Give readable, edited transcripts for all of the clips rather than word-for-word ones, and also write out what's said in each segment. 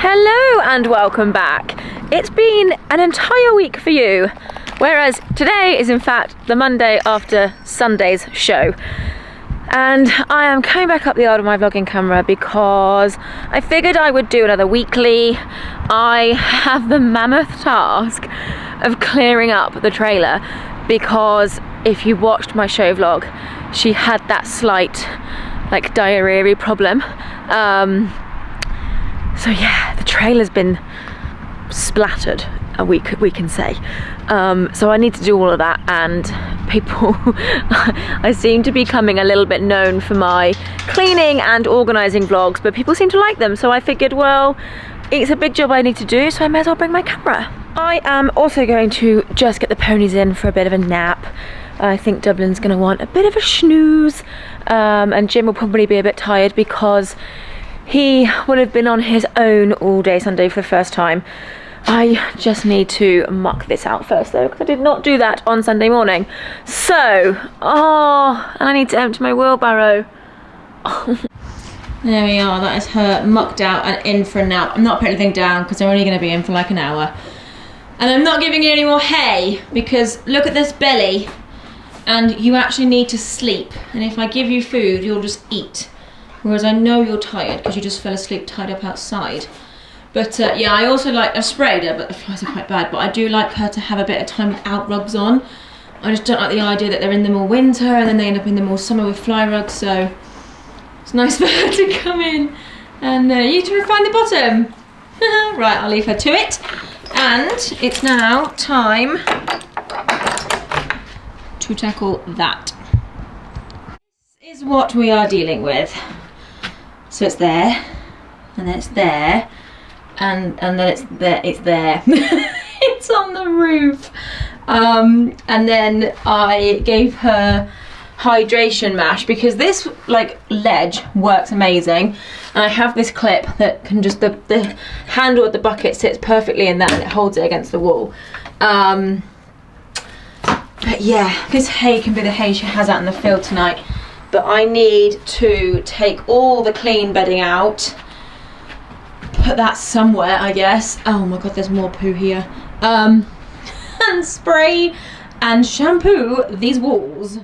Hello and welcome back. It's been an entire week for you, whereas today is in fact the Monday after Sunday's show. And I am coming back up the yard with my vlogging camera because I figured I would do another weekly. I have the mammoth task of clearing up the trailer because if you watched my show vlog, she had that slight like diarrhea problem. So yeah, the trailer's been splattered, we can say. So I need to do all of that, and people, I seem to be becoming a little bit known for my cleaning and organising vlogs, but people seem to like them, so I figured, well, it's a big job I need to do, so I may as well bring my camera. I am also going to just get the ponies in for a bit of a nap. I think Dublin's going to want a bit of a snooze, and Jim will probably be a bit tired because he would have been on his own all day Sunday for the first time. I just need to muck this out first though, because I did not do that on Sunday morning. So, and I need to empty my wheelbarrow. There we are, that is her mucked out and in for a nap. I'm not putting anything down because they're only going to be in for like an hour. And I'm not giving you any more hay because look at this belly, and you actually need to sleep. And if I give you food, you'll just eat. Whereas I know you're tired because you just fell asleep tied up outside. But yeah, I also like, I sprayed her, but the flies are quite bad. But I do like her to have a bit of time without rugs on. I just don't like the idea that they're in them all winter and then they end up in them all summer with fly rugs. So it's nice for her to come in and you to refine the bottom. Right, I'll leave her to it. And it's now time to tackle that. This is what we are dealing with. So it's there, and then it's there, and then it's there. It's on the roof. And then I gave her hydration mash because this like ledge works amazing. And I have this clip that can just, the handle of the bucket sits perfectly in that and it holds it against the wall. But yeah, this hay can be the hay she has out in the field tonight. But I need to take all the clean bedding out, put that somewhere, I guess. Oh my god, there's more poo here. And spray and shampoo these walls.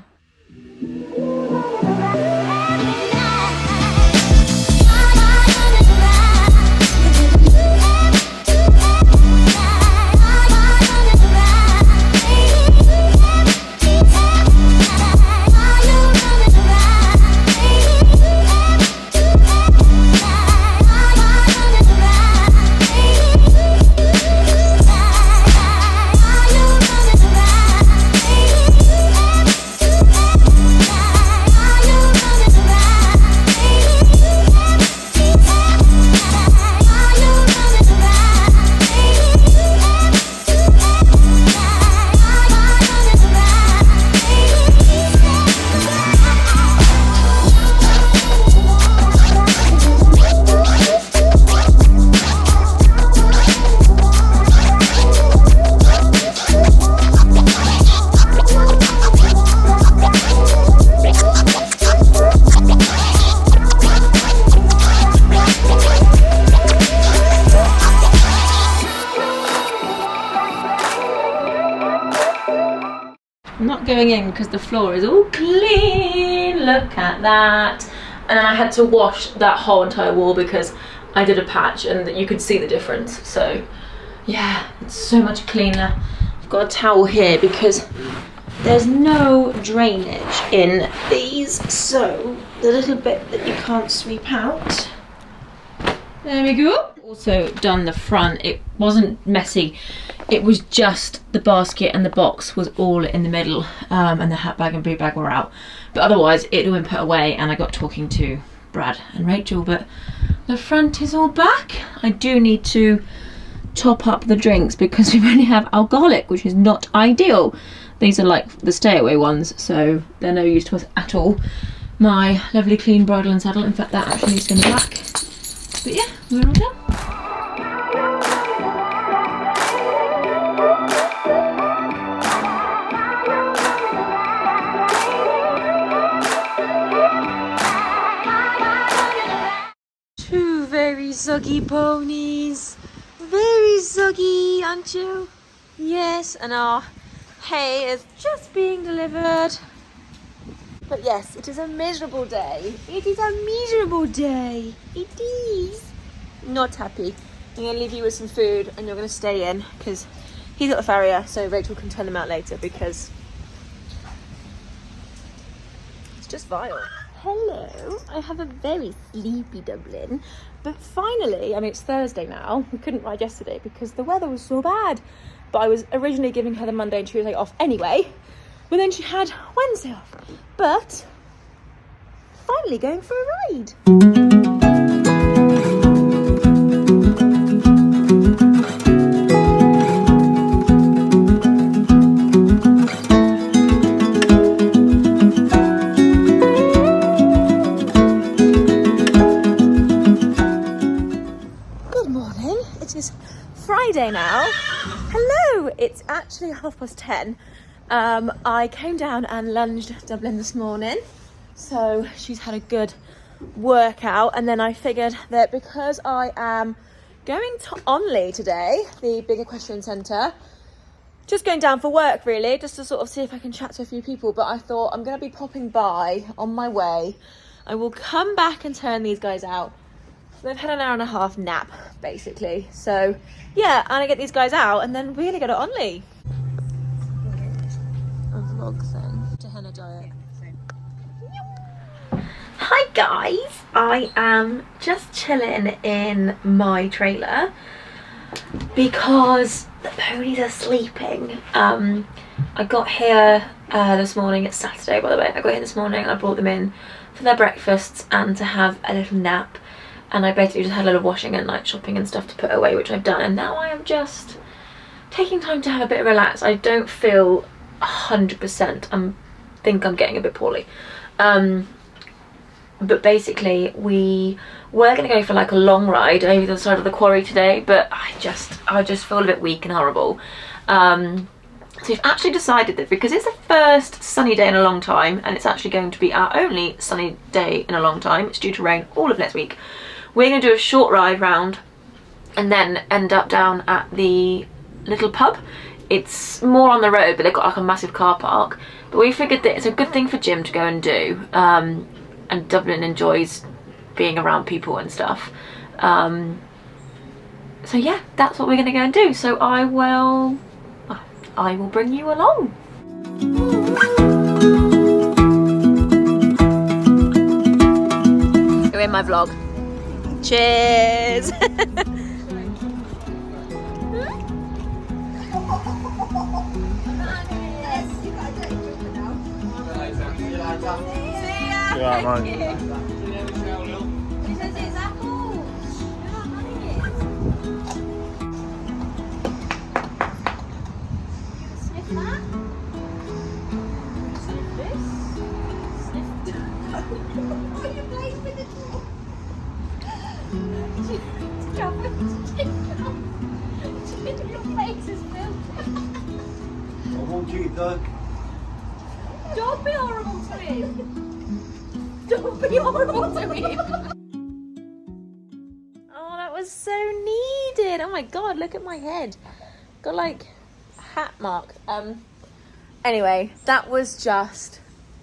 I'm not going in because the floor is all clean, look at that. And then I had to wash that whole entire wall because I did a patch and you could see the difference. So yeah, it's so much cleaner. I've got a towel here because there's no drainage in these, so the little bit that you can't sweep out. There we go. Also done the front. It wasn't messy. It was just the basket and the box was all in the middle, and the hat bag and boot bag were out. But otherwise it all been put away, and I got talking to Brad and Rachel, but the front is all back. I do need to top up the drinks because we only have alcoholic, which is not ideal. These are like the stay away ones, so they're no use to us at all. My lovely clean bridle and saddle, in fact that actually needs to go in the back. But yeah, we're all done. Two very soggy ponies. guys. Very soggy, aren't you? Yes, and our hay is just being delivered. But yes, it is a miserable day. It is a miserable day. It is. Not happy. I'm going to leave you with some food and you're going to stay in because he's got the farrier, so Rachel can turn them out later because it's just vile. Hello, I have a very sleepy Dublin, but finally, I mean it's Thursday now, we couldn't ride yesterday because the weather was so bad, but I was originally giving her the Monday and Tuesday off anyway, but then she had Wednesday off, but finally going for a ride. Friday now. Hello, it's actually 10:30. I came down and lunged Dublin this morning, so she's had a good workout, and then I figured that because I am going to Onley today, the big equestrian centre, just going down for work really, just to sort of see if I can chat to a few people, but I thought I'm going to be popping by on my way. I will come back and turn these guys out. They've had an hour and a half nap, basically. So, yeah, I'm gonna get these guys out and then really go to Onley. A vlog thing to henna diet. Hi guys, I am just chilling in my trailer because the ponies are sleeping. I got here this morning. It's Saturday, by the way. I got here this morning and I brought them in for their breakfasts and to have a little nap. And I basically just had a little washing and like shopping and stuff to put away, which I've done. And now I am just taking time to have a bit of relax. I don't feel 100%. I think I'm getting a bit poorly. But basically we were going to go for like a long ride over the side of the quarry today, but I just feel a bit weak and horrible. So we've actually decided that because it's the first sunny day in a long time, and it's actually going to be our only sunny day in a long time, it's due to rain all of next week, we're going to do a short ride round and then end up down at the little pub. It's more on the road, but they've got like a massive car park. But we figured that it's a good thing for Jim to go and do. And Dublin enjoys being around people and stuff. So yeah, that's what we're going to go and do. So I will bring you along. You're in my vlog. Cheers! See ya! Thank you. He says it's apples. You're not having it. You can sniff that? Sniff this? Sniff that? What are you playing with it for? Your face is filled. I won't keep that. Don't be horrible to him. Don't be horrible to him. Oh, that was so needed. Oh my god, look at my head. Got like a hat mark. Anyway, that was just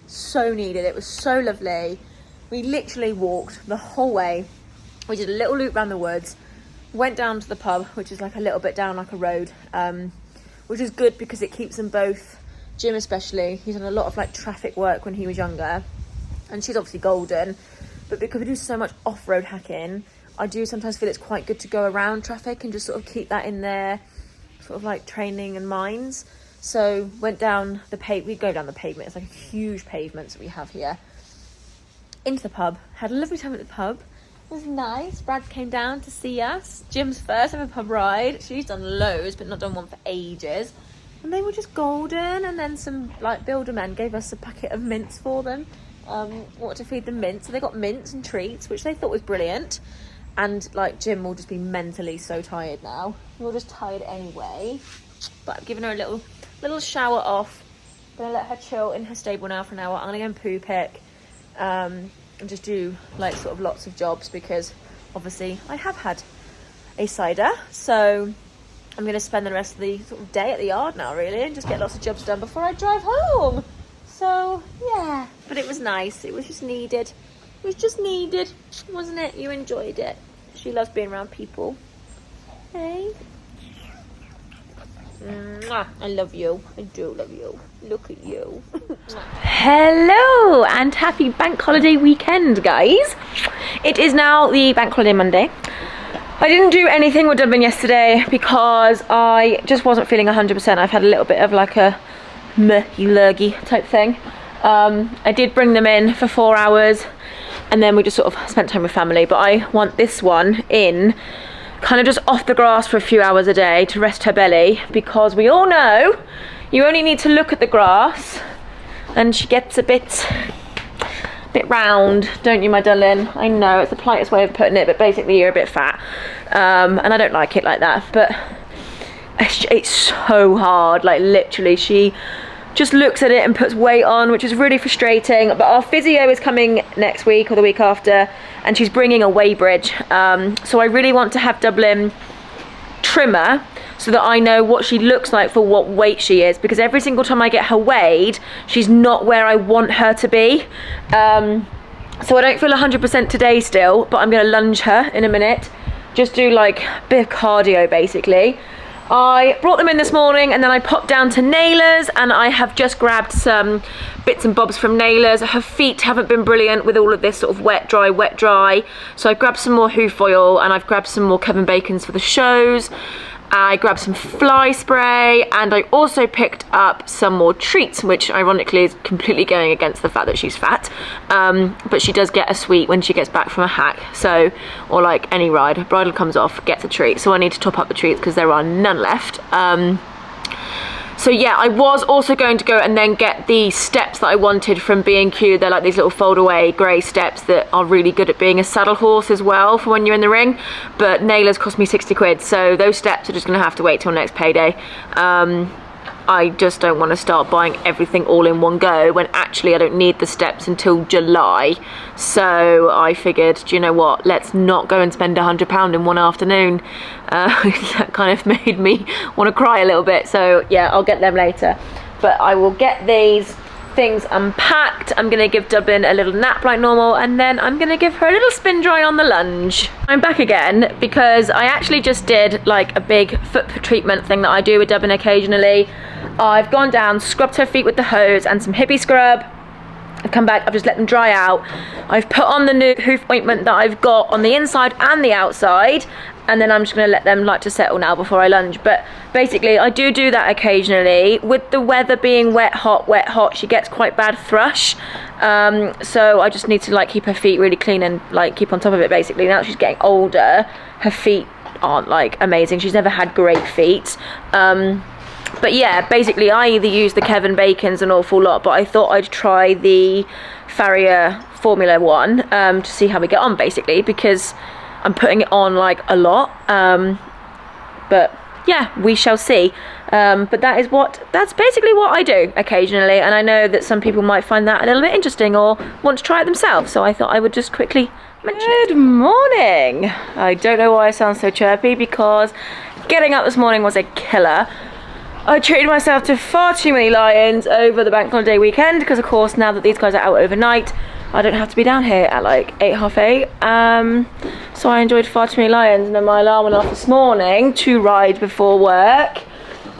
so needed. It was so lovely. We literally walked the whole way. We did a little loop around the woods, went down to the pub, which is like a little bit down like a road, which is good because it keeps them both, Jim especially, he's done a lot of like traffic work when he was younger, and she's obviously golden, but because we do so much off-road hacking, I do sometimes feel it's quite good to go around traffic and just sort of keep that in their sort of like training and minds. So went down the we go down the pavement, it's like a huge pavement that we have here, into the pub, had a lovely time at the pub. It was nice. Brad came down to see us. Jim's first ever pub ride. She's done loads, but not done one for ages. And they were just golden. And then some like builder men gave us a packet of mints for them. What to feed them mints. So they got mints and treats, which they thought was brilliant. And like Jim will just be mentally so tired now. We're just tired anyway. But I've given her a little shower off. Gonna let her chill in her stable now for an hour. I'm gonna go and poo pick. And just do like sort of lots of jobs because obviously I have had a cider. So I'm going to spend the rest of the sort of day at the yard now, really, and just get lots of jobs done before I drive home. So, yeah. But it was nice. It was just needed. It was just needed, wasn't it? You enjoyed it. She loves being around people. Hey? Mwah. I love you. I do love you. Look at you. Hello and happy bank holiday weekend, guys. It is now the bank holiday Monday. I didn't do anything with Dublin yesterday because I just wasn't feeling 100%. I've had a little bit of like a lurgy type thing. I did bring them in for 4 hours and then we just sort of spent time with family, but I want this one in kind of just off the grass for a few hours a day to rest her belly, because we all know you only need to look at the grass and she gets a bit round, don't you, my darling? I know it's the politest way of putting it, but basically you're a bit fat, and I don't like it like that. But it's so hard, like literally she just looks at it and puts weight on, which is really frustrating. But our physio is coming next week or the week after, and she's bringing a weigh bridge, so I really want to have Dublin trimmer so that I know what she looks like for what weight she is, because every single time I get her weighed, she's not where I want her to be. So I don't feel 100% today still, but I'm going to lunge her in a minute, just do like a bit of cardio basically. I brought them in this morning and then I popped down to Nailers and I have just grabbed some bits and bobs from Nailers. Her feet haven't been brilliant with all of this sort of wet dry, so I've grabbed some more hoof oil and I've grabbed some more Kevin Bacons for the shows. I grabbed some fly spray and I also picked up some more treats, which ironically is completely going against the fact that she's fat, but she does get a sweet when she gets back from a hack, so, or like any ride, bridle comes off, gets a treat, so I need to top up the treats because there are none left. So yeah, I was also going to go and then get the steps that I wanted from B&Q. They're like these little fold away grey steps that are really good at being a saddle horse as well for when you're in the ring. But Nailers cost me 60 quid, so those steps are just gonna have to wait till next payday. I just don't want to start buying everything all in one go when actually I don't need the steps until July. So I figured, do you know what, let's not go and spend £100 in one afternoon. That kind of made me want to cry a little bit, so yeah, I'll get them later. But I will get these things unpacked. I'm gonna give Dublin a little nap like normal, and then I'm gonna give her a little spin dry on the lunge. I'm back again because I actually just did like a big foot treatment thing that I do with Dublin occasionally. I've gone down, scrubbed her feet with the hose and some hippie scrub. I've come back, I've just let them dry out. I've put on the new hoof ointment that I've got on the inside and the outside, and then I'm just going to let them like to settle now before I lunge. But basically I do that occasionally. With the weather being wet hot, she gets quite bad thrush, so I just need to like keep her feet really clean and like keep on top of it basically. Now that she's getting older, her feet aren't like amazing, she's never had great feet. But yeah, basically I either use the Kevin Bacons an awful lot, but I thought I'd try the Farrier Formula one to see how we get on basically, because I'm putting it on like a lot. But yeah, we shall see. But that's basically what I do occasionally, and I know that some people might find that a little bit interesting or want to try it themselves, so I thought I would just quickly mention it. Good morning. I don't know why I sound so chirpy, because getting up this morning was a killer. I treated myself to far too many lions over the bank holiday weekend, because of course now that these guys are out overnight, I don't have to be down here at like 8, half 8. So I enjoyed far too many lions, and then my alarm went off this morning to ride before work,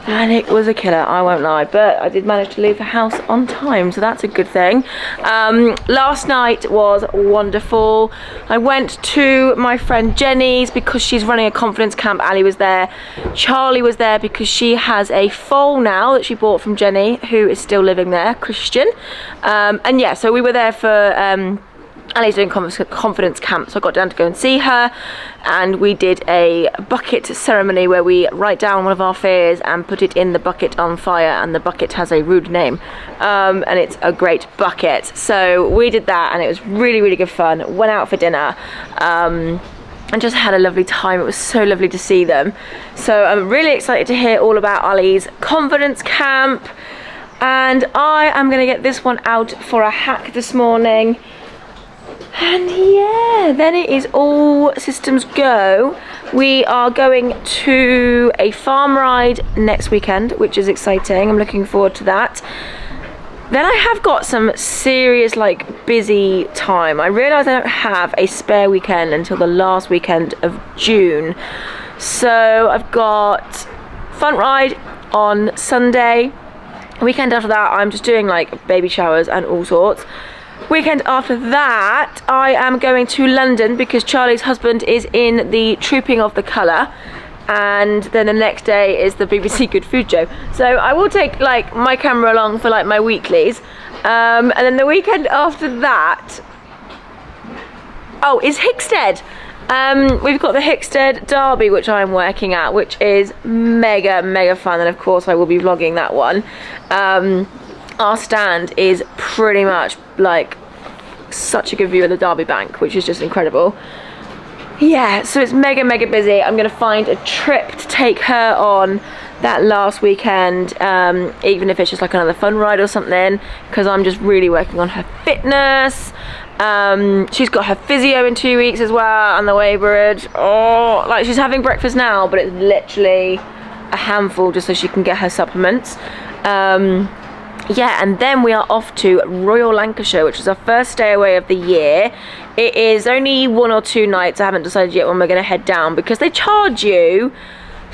and it was a killer, I won't lie, but I did manage to leave the house on time, so that's a good thing. Last night was wonderful. I went to my friend Jenny's because she's running a confidence camp. Ali was there, Charlie was there because she has a foal now that she bought from Jenny, who is still living there, Christian. And yeah, so we were there for Ali's doing confidence camp, so I got down to go and see her, and we did a bucket ceremony where we write down one of our fears and put it in the bucket on fire, and the bucket has a rude name, and it's a great bucket. So we did that and it was really, really good fun. Went out for dinner and just had a lovely time. It was so lovely to see them. So I'm really excited to hear all about Ali's confidence camp, and I am going to get this one out for a hack this morning. And yeah, then it is all systems go. We are going to a farm ride next weekend, which is exciting. I'm looking forward to that. Then I have got some serious, like, busy time. I realise I don't have a spare weekend until the last weekend of June. So I've got front ride on Sunday. Weekend after that, I'm just doing, like, baby showers and all sorts. Weekend after that, I am going to London because Charlie's husband is in the Trooping of the Colour, and then the next day is the BBC Good Food Show. So I will take like my camera along for like my weeklies, and then the weekend after that, oh, is Hickstead. We've got the Hickstead Derby, which I'm working at, which is mega fun, and of course I will be vlogging that one. Our stand is pretty much like such a good view of the Derby Bank, which is just incredible. Yeah, so it's mega busy. I'm gonna find a trip to take her on that last weekend, even if it's just like another fun ride or something, because I'm just really working on her fitness. She's got her physio in 2 weeks as well, and the Weybridge. Oh, like she's having breakfast now, but it's literally a handful just so she can get her supplements. Yeah, and then we are off to Royal Lancashire, which is our first stay away of the year. It is only 1 or 2 nights. I haven't decided yet when we're going to head down, because they charge you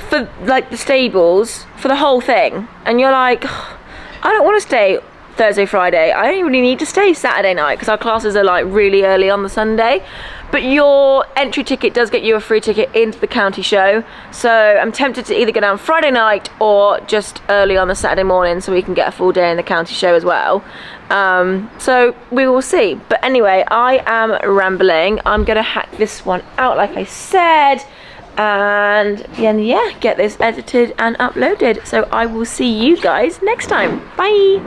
for like the stables for the whole thing, and you're like, I don't want to stay Thursday, Friday. I don't really need to stay Saturday night because our classes are like really early on the Sunday. But your entry ticket does get you a free ticket into the county show, so I'm tempted to either go down Friday night or just early on the Saturday morning so we can get a full day in the county show as well. So we will see. But anyway, I am rambling. I'm gonna hack this one out like I said, and yeah, get this edited and uploaded. So I will see you guys next time. Bye.